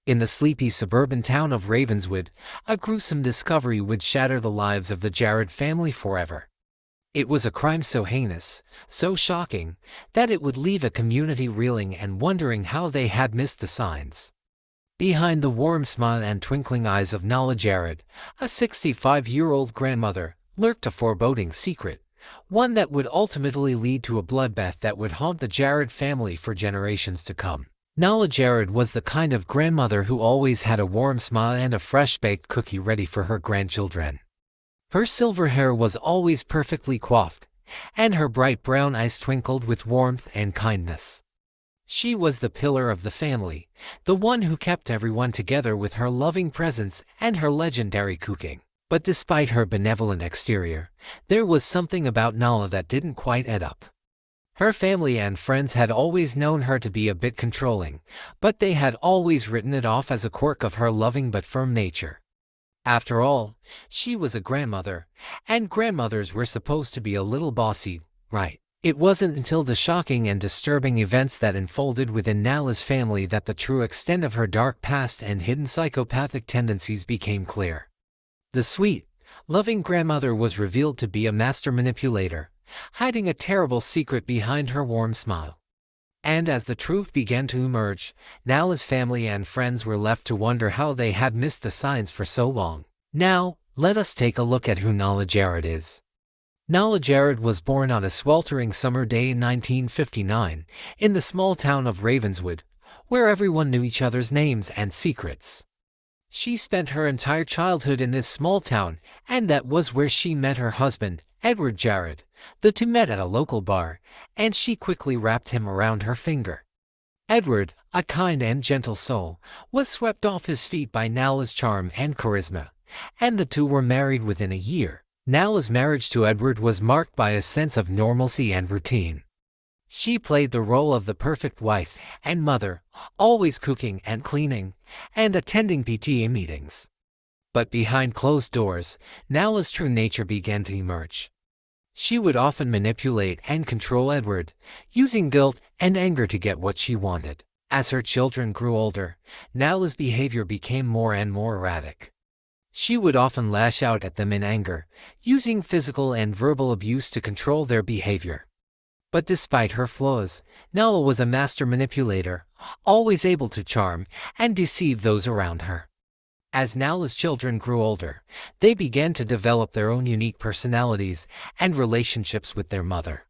In the sleepy suburban town of Ravenswood, a gruesome discovery would shatter the lives of the Jared family forever. It was a crime so heinous, so shocking, that it would leave a community reeling and wondering how they had missed the signs. Behind the warm smile and twinkling eyes of Nala Jared, a 65-year-old grandmother, lurked a foreboding secret, one that would ultimately lead to a bloodbath that would haunt the Jared family for generations to come. Nala Jared was the kind of grandmother who always had a warm smile and a fresh-baked cookie ready for her grandchildren. Her silver hair was always perfectly coiffed, and her bright brown eyes twinkled with warmth and kindness. She was the pillar of the family, the one who kept everyone together with her loving presence and her legendary cooking. But despite her benevolent exterior, there was something about Nala that didn't quite add up. Her family and friends had always known her to be a bit controlling, but they had always written it off as a quirk of her loving but firm nature. After all, she was a grandmother, and grandmothers were supposed to be a little bossy, right? It wasn't until the shocking and disturbing events that unfolded within Nala's family that the true extent of her dark past and hidden psychopathic tendencies became clear. The sweet, loving grandmother was revealed to be a master manipulator, hiding a terrible secret behind her warm smile. And as the truth began to emerge, Nala's family and friends were left to wonder how they had missed the signs for so long. Now, let us take a look at who Nala Jared is. Nala Jared was born on a sweltering summer day in 1959, in the small town of Ravenswood, where everyone knew each other's names and secrets. She spent her entire childhood in this small town, and that was where she met her husband, Edward Jared. The two met at a local bar, and she quickly wrapped him around her finger. Edward, a kind and gentle soul, was swept off his feet by Nala's charm and charisma, and the two were married within a year. Nala's marriage to Edward was marked by a sense of normalcy and routine. She played the role of the perfect wife and mother, always cooking and cleaning, and attending PTA meetings. But behind closed doors, Nala's true nature began to emerge. She would often manipulate and control Edward, using guilt and anger to get what she wanted. As her children grew older, Nala's behavior became more and more erratic. She would often lash out at them in anger, using physical and verbal abuse to control their behavior. But despite her flaws, Nala was a master manipulator, always able to charm and deceive those around her. As Nala's children grew older, they began to develop their own unique personalities and relationships with their mother.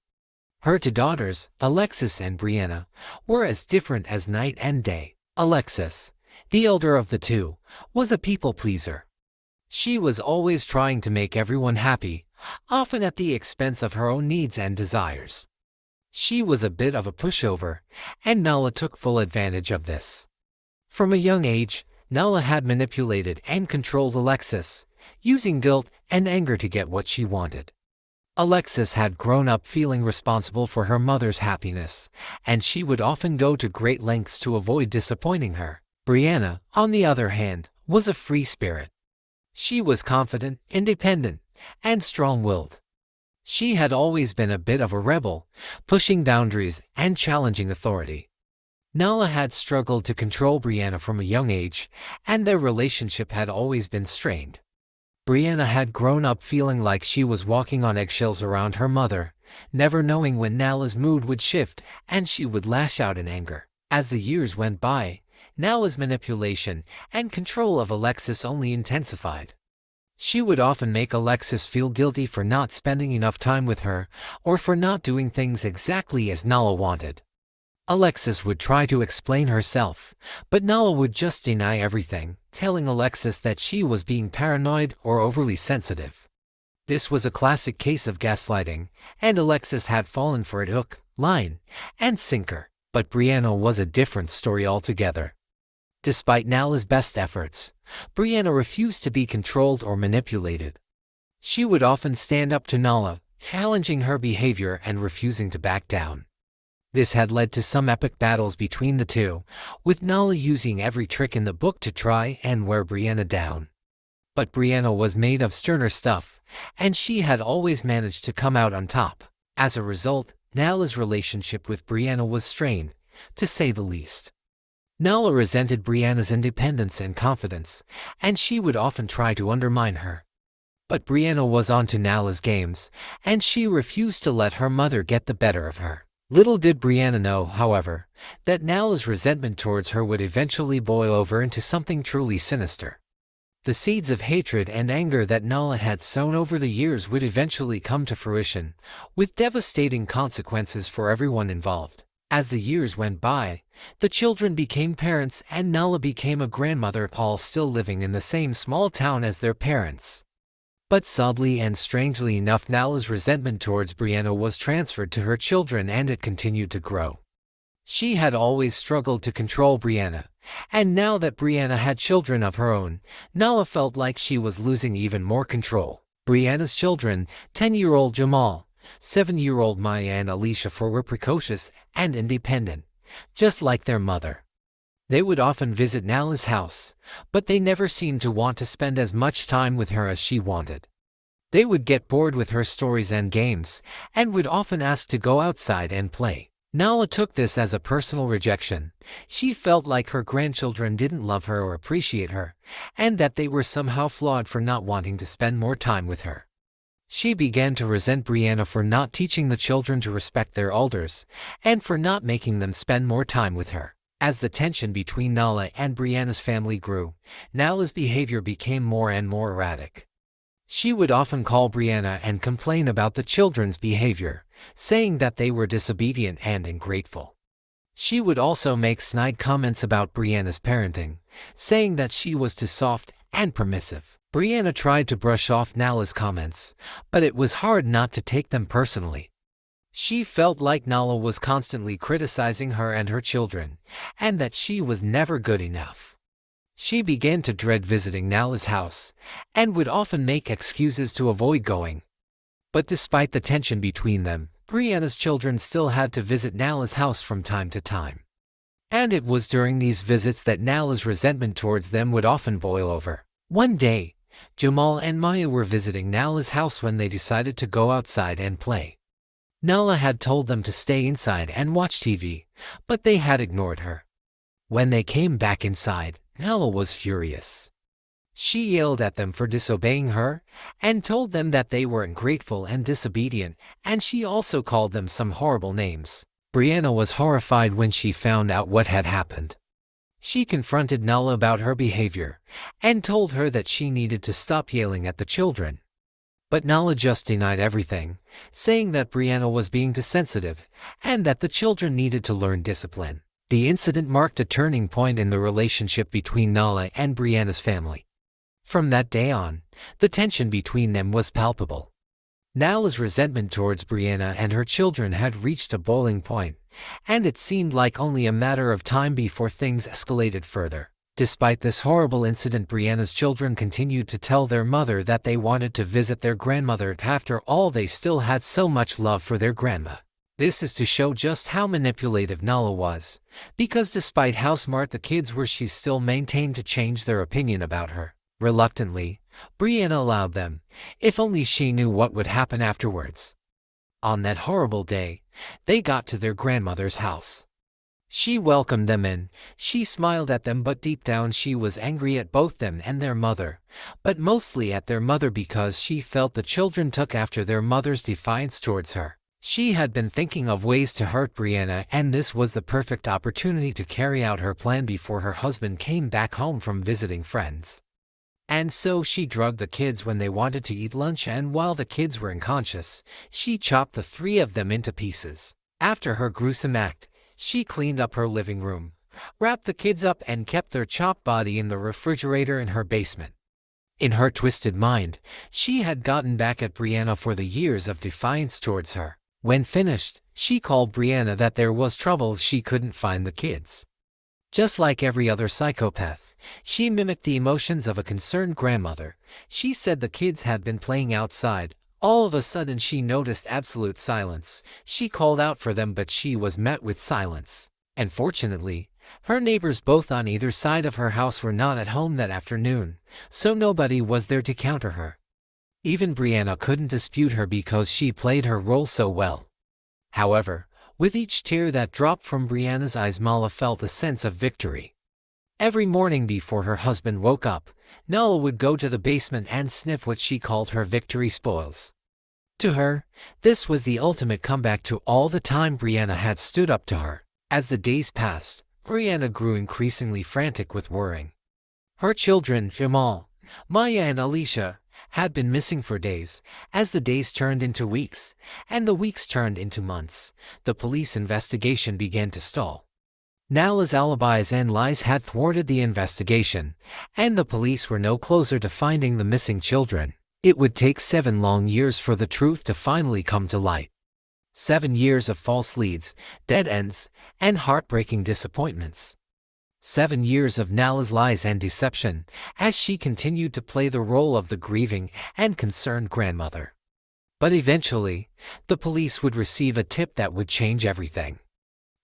Her two daughters, Alexis and Brianna, were as different as night and day. Alexis, the elder of the two, was a people pleaser. She was always trying to make everyone happy, often at the expense of her own needs and desires. She was a bit of a pushover, and Nala took full advantage of this. From a young age, Nala had manipulated and controlled Alexis, using guilt and anger to get what she wanted. Alexis had grown up feeling responsible for her mother's happiness, and she would often go to great lengths to avoid disappointing her. Brianna, on the other hand, was a free spirit. She was confident, independent, and strong-willed. She had always been a bit of a rebel, pushing boundaries and challenging authority. Nala had struggled to control Brianna from a young age, and their relationship had always been strained. Brianna had grown up feeling like she was walking on eggshells around her mother, never knowing when Nala's mood would shift and she would lash out in anger. As the years went by, Nala's manipulation and control of Alexis only intensified. She would often make Alexis feel guilty for not spending enough time with her or for not doing things exactly as Nala wanted. Alexis would try to explain herself, but Nala would just deny everything, telling Alexis that she was being paranoid or overly sensitive. This was a classic case of gaslighting, and Alexis had fallen for it hook, line, and sinker. But Brianna was a different story altogether. Despite Nala's best efforts, Brianna refused to be controlled or manipulated. She would often stand up to Nala, challenging her behavior and refusing to back down. This had led to some epic battles between the two, with Nala using every trick in the book to try and wear Brianna down. But Brianna was made of sterner stuff, and she had always managed to come out on top. As a result, Nala's relationship with Brianna was strained, to say the least. Nala resented Brianna's independence and confidence, and she would often try to undermine her. But Brianna was on to Nala's games, and she refused to let her mother get the better of her. Little did Brianna know, however, that Nala's resentment towards her would eventually boil over into something truly sinister. The seeds of hatred and anger that Nala had sown over the years would eventually come to fruition, with devastating consequences for everyone involved. As the years went by, the children became parents and Nala became a grandmother, all still living in the same small town as their parents. But sadly and strangely enough, Nala's resentment towards Brianna was transferred to her children and it continued to grow. She had always struggled to control Brianna, and now that Brianna had children of her own, Nala felt like she was losing even more control. Brianna's children, 10-year-old Jamal, 7-year-old Maya and Alicia, were precocious and independent, just like their mother. They would often visit Nala's house, but they never seemed to want to spend as much time with her as she wanted. They would get bored with her stories and games, and would often ask to go outside and play. Nala took this as a personal rejection. She felt like her grandchildren didn't love her or appreciate her, and that they were somehow flawed for not wanting to spend more time with her. She began to resent Brianna for not teaching the children to respect their elders, and for not making them spend more time with her. As the tension between Nala and Brianna's family grew, Nala's behavior became more and more erratic. She would often call Brianna and complain about the children's behavior, saying that they were disobedient and ungrateful. She would also make snide comments about Brianna's parenting, saying that she was too soft and permissive. Brianna tried to brush off Nala's comments, but it was hard not to take them personally. She felt like Nala was constantly criticizing her and her children, and that she was never good enough. She began to dread visiting Nala's house, and would often make excuses to avoid going. But despite the tension between them, Brianna's children still had to visit Nala's house from time to time. And it was during these visits that Nala's resentment towards them would often boil over. One day, Jamal and Maya were visiting Nala's house when they decided to go outside and play. Nala had told them to stay inside and watch TV, but they had ignored her. When they came back inside, Nala was furious. She yelled at them for disobeying her, and told them that they were ungrateful and disobedient, and she also called them some horrible names. Brianna was horrified when she found out what had happened. She confronted Nala about her behavior, and told her that she needed to stop yelling at the children. But Nala just denied everything, saying that Brianna was being too sensitive, and that the children needed to learn discipline. The incident marked a turning point in the relationship between Nala and Brianna's family. From that day on, the tension between them was palpable. Nala's resentment towards Brianna and her children had reached a boiling point, and it seemed like only a matter of time before things escalated further. Despite this horrible incident, Brianna's children continued to tell their mother that they wanted to visit their grandmother. After all, they still had so much love for their grandma. This is to show just how manipulative Nala was, because despite how smart the kids were, she still maintained to change their opinion about her. Reluctantly, Brianna allowed them, if only she knew what would happen afterwards. On that horrible day, they got to their grandmother's house. She welcomed them in, she smiled at them, but deep down she was angry at both them and their mother, but mostly at their mother because she felt the children took after their mother's defiance towards her. She had been thinking of ways to hurt Brianna, and this was the perfect opportunity to carry out her plan before her husband came back home from visiting friends. And so she drugged the kids when they wanted to eat lunch, and while the kids were unconscious, she chopped the three of them into pieces. After her gruesome act, she cleaned up her living room, wrapped the kids up, and kept their chopped body in the refrigerator in her basement. In her twisted mind, she had gotten back at Brianna for the years of defiance towards her. When finished, she called Brianna that there was trouble if she couldn't find the kids. Just like every other psychopath, she mimicked the emotions of a concerned grandmother. She said the kids had been playing outside. All of a sudden she noticed absolute silence. She called out for them, but she was met with silence. And fortunately, her neighbors both on either side of her house were not at home that afternoon, so nobody was there to counter her. Even Brianna couldn't dispute her because she played her role so well. However, with each tear that dropped from Brianna's eyes, Mala felt a sense of victory. Every morning before her husband woke up, Nala would go to the basement and sniff what she called her victory spoils. To her, this was the ultimate comeback to all the time Brianna had stood up to her. As the days passed, Brianna grew increasingly frantic with worrying. Her children, Jamal, Maya and Alicia, had been missing for days. As the days turned into weeks, and the weeks turned into months, the police investigation began to stall. Nala's alibis and lies had thwarted the investigation, and the police were no closer to finding the missing children. It would take 7 long years for the truth to finally come to light. 7 years of false leads, dead ends, and heartbreaking disappointments. 7 years of Nala's lies and deception, as she continued to play the role of the grieving and concerned grandmother. But eventually, the police would receive a tip that would change everything.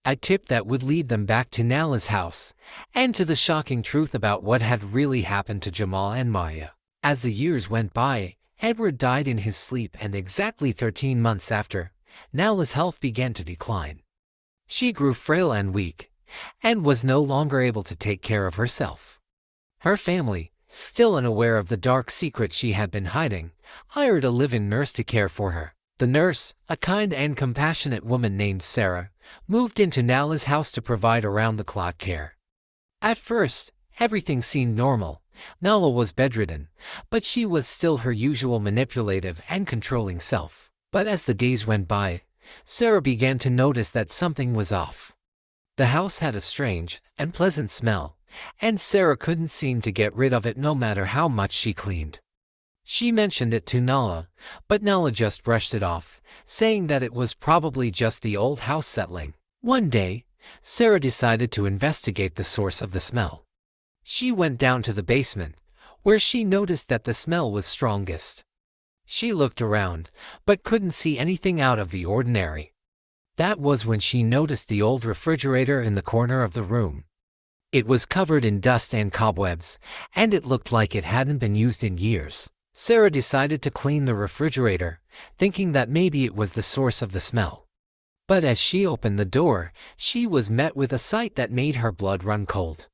A tip that would lead them back to Nala's house, and to the shocking truth about what had really happened to Jamal and Maya. As the years went by, Edward died in his sleep, and exactly 13 months after, Nala's health began to decline. She grew frail and weak, and was no longer able to take care of herself. Her family, still unaware of the dark secret she had been hiding, hired a live-in nurse to care for her. The nurse, a kind and compassionate woman named Sarah, moved into Nala's house to provide around-the-clock care. At first, everything seemed normal. Nala was bedridden, but she was still her usual manipulative and controlling self. But as the days went by, Sarah began to notice that something was off. The house had a strange, unpleasant smell, and Sarah couldn't seem to get rid of it no matter how much she cleaned. She mentioned it to Nala, but Nala just brushed it off, saying that it was probably just the old house settling. One day, Sarah decided to investigate the source of the smell. She went down to the basement, where she noticed that the smell was strongest. She looked around, but couldn't see anything out of the ordinary. That was when she noticed the old refrigerator in the corner of the room. It was covered in dust and cobwebs, and it looked like it hadn't been used in years. Sarah decided to clean the refrigerator, thinking that maybe it was the source of the smell. But as she opened the door, she was met with a sight that made her blood run cold.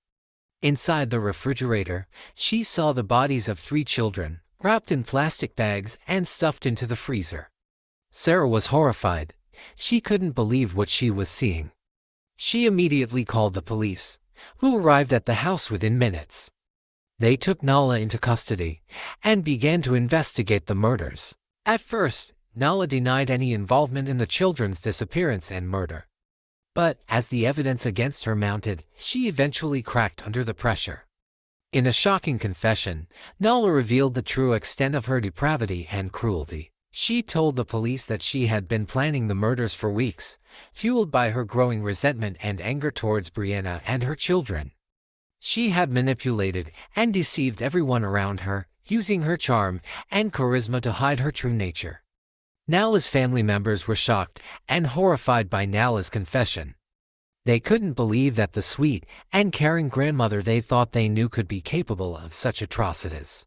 Inside the refrigerator, she saw the bodies of 3 children, wrapped in plastic bags and stuffed into the freezer. Sarah was horrified. She couldn't believe what she was seeing. She immediately called the police, who arrived at the house within minutes. They took Nala into custody and began to investigate the murders. At first, Nala denied any involvement in the children's disappearance and murder. But as the evidence against her mounted, she eventually cracked under the pressure. In a shocking confession, Nala revealed the true extent of her depravity and cruelty. She told the police that she had been planning the murders for weeks, fueled by her growing resentment and anger towards Brianna and her children. She had manipulated and deceived everyone around her, using her charm and charisma to hide her true nature. Nala's family members were shocked and horrified by Nala's confession. They couldn't believe that the sweet and caring grandmother they thought they knew could be capable of such atrocities.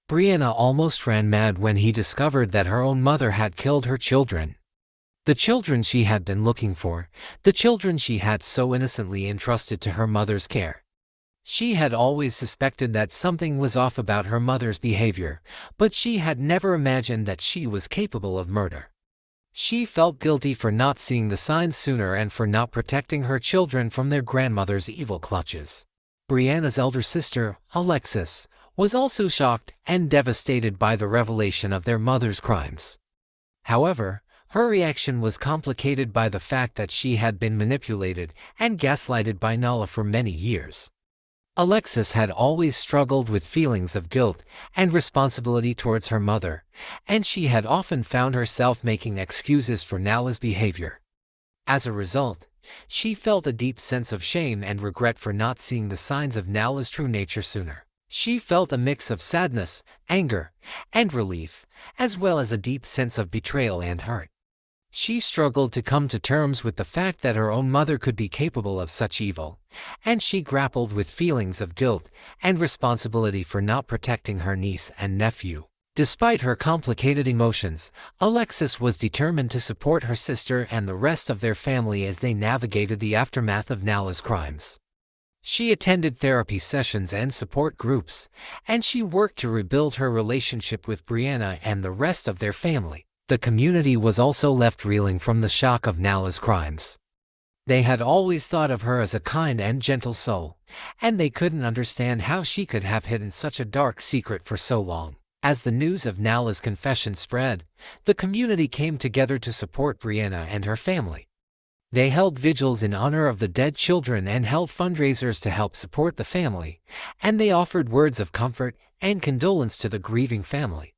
Brianna almost ran mad when he discovered that her own mother had killed her children. The children she had been looking for, the children she had so innocently entrusted to her mother's care. She had always suspected that something was off about her mother's behavior, but she had never imagined that she was capable of murder. She felt guilty for not seeing the signs sooner and for not protecting her children from their grandmother's evil clutches. Brianna's elder sister, Alexis, was also shocked and devastated by the revelation of their mother's crimes. However, her reaction was complicated by the fact that she had been manipulated and gaslighted by Nala for many years. Alexis had always struggled with feelings of guilt and responsibility towards her mother, and she had often found herself making excuses for Nala's behavior. As a result, she felt a deep sense of shame and regret for not seeing the signs of Nala's true nature sooner. She felt a mix of sadness, anger, and relief, as well as a deep sense of betrayal and hurt. She struggled to come to terms with the fact that her own mother could be capable of such evil, and she grappled with feelings of guilt and responsibility for not protecting her niece and nephew. Despite her complicated emotions, Alexis was determined to support her sister and the rest of their family as they navigated the aftermath of Nala's crimes. She attended therapy sessions and support groups, and she worked to rebuild her relationship with Brianna and the rest of their family. The community was also left reeling from the shock of Nala's crimes. They had always thought of her as a kind and gentle soul, and they couldn't understand how she could have hidden such a dark secret for so long. As the news of Nala's confession spread, the community came together to support Brianna and her family. They held vigils in honor of the dead children and held fundraisers to help support the family, and they offered words of comfort and condolence to the grieving family.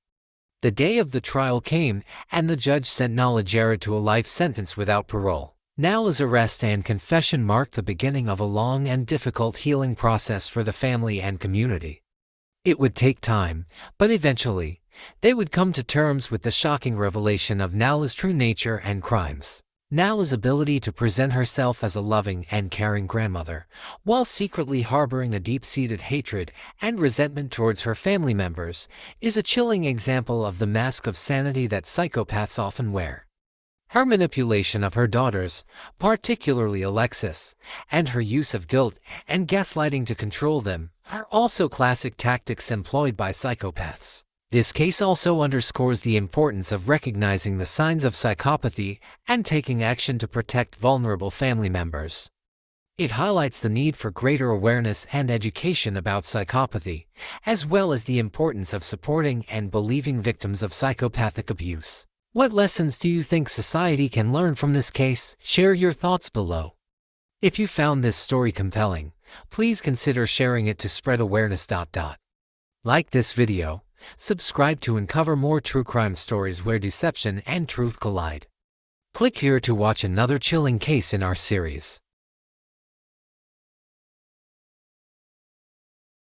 The day of the trial came, and the judge sent Nala Jared to a life sentence without parole. Nala's arrest and confession marked the beginning of a long and difficult healing process for the family and community. It would take time, but eventually, they would come to terms with the shocking revelation of Nala's true nature and crimes. Nala's ability to present herself as a loving and caring grandmother, while secretly harboring a deep-seated hatred and resentment towards her family members, is a chilling example of the mask of sanity that psychopaths often wear. Her manipulation of her daughters, particularly Alexis, and her use of guilt and gaslighting to control them, are also classic tactics employed by psychopaths. This case also underscores the importance of recognizing the signs of psychopathy and taking action to protect vulnerable family members. It highlights the need for greater awareness and education about psychopathy, as well as the importance of supporting and believing victims of psychopathic abuse. What lessons do you think society can learn from this case? Share your thoughts below. If you found this story compelling, please consider sharing it to spread awareness. Like this video, subscribe to uncover more true crime stories where deception and truth collide. Click here to watch another chilling case in our series.